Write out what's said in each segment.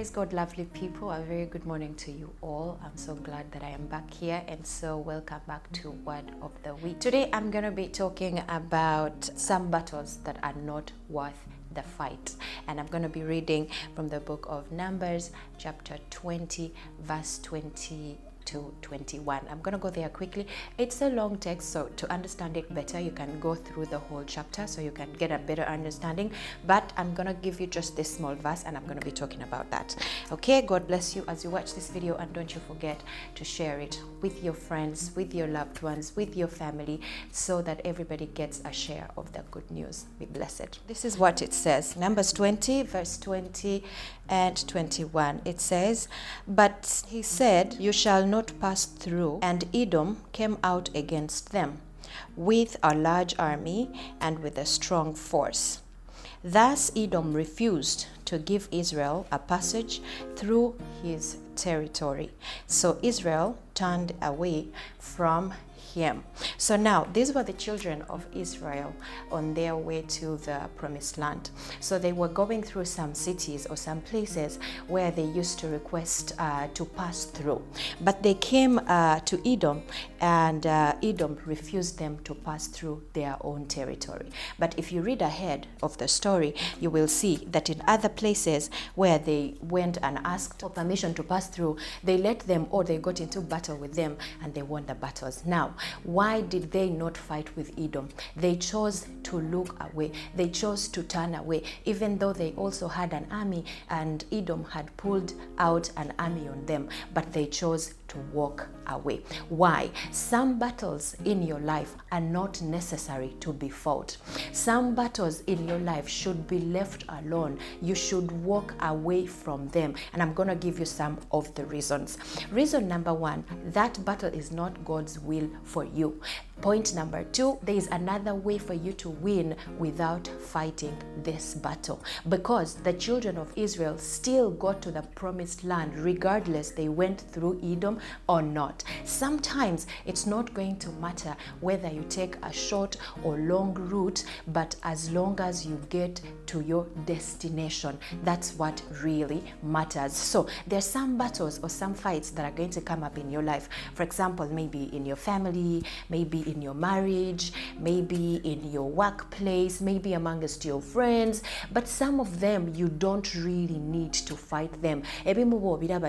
Praise God, lovely people. A very good morning to you all. I'm so glad that I am back here, and so welcome back to Word of the Week. Today I'm going to be talking about some battles that are not worth the fight, and I'm going to be reading from the book of Numbers, chapter 20, verse 20 to 21. I'm going to go there quickly. It's a long text, so to understand it better, you can go through the whole chapter so you can get a better understanding. But I'm going to give you just this small verse, and I'm going to be talking about that. Okay, God bless you as you watch this video, and don't you forget to share it with your friends, with your loved ones, with your family, so that everybody gets a share of the good news. Be blessed. This is what it says. Numbers 20, verse 20 and 21. It says, "But he said, you shall not pass through. And Edom came out against them with a large army and with a strong force. Thus Edom refused to give Israel a passage through his territory. So Israel turned away from him." So now these were the children of Israel on their way to the promised land. So they were going through some cities or some places where they used to request to pass through, but they came to Edom, and Edom refused them to pass through their own territory. But if you read ahead of the story, you will see that in other places where they went and asked for permission to pass through, they let them, or they got into battle with them and they won the battles. Now, why did they not fight with Edom? They chose to look away. They chose to turn away, even though they also had an army and Edom had pulled out an army on them, but they chose to walk away. Why? Some battles in your life are not necessary to be fought. Some battles in your life should be left alone. You should walk away from them. And I'm going to give you some of the reasons. Reason number one, that battle is not God's will for you. Point number two, there is another way for you to win without fighting this battle, because the children of Israel still got to the promised land regardless they went through Edom or not. Sometimes it's not going to matter whether you take a short or long route, but as long as you get to your destination, that's what really matters. So there's some battles or some fights that are going to come up in your life. For example, maybe in your family, maybe in your marriage, maybe in your workplace, maybe amongst your friends, but some of them you don't really need to fight them.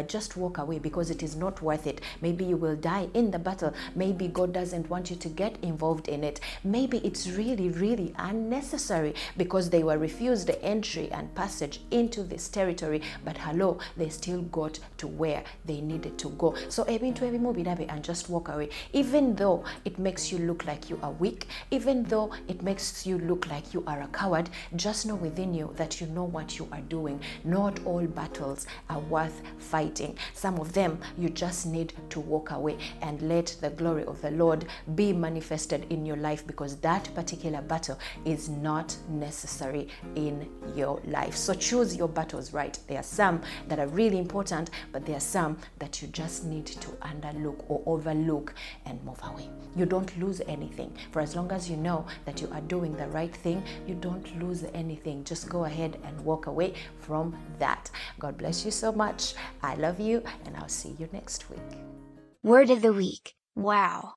Just walk away, because it is not worth it. Maybe you will die in the battle. Maybe God doesn't want you to get involved in it. Maybe it's really, really unnecessary because they were refused the entry and passage into this territory, but hello, they still got to where they needed to go. So and just walk away, even though it makes you look like you are weak, even though it makes you look like you are a coward. Just know within you that you know what you are doing. Not all battles are worth fighting. Some of them you just need to walk away and let the glory of the Lord be manifested in your life, because that particular battle is not necessary in your life. So choose your battles right. There are some that are really important, but there are some that you just need to underlook or overlook and move away. You don't lose anything. For as long as you know that you are doing the right thing, you don't lose anything. Just go ahead and walk away from that. God bless you so much. I love you, and I'll see you next week. Word of the week. Wow.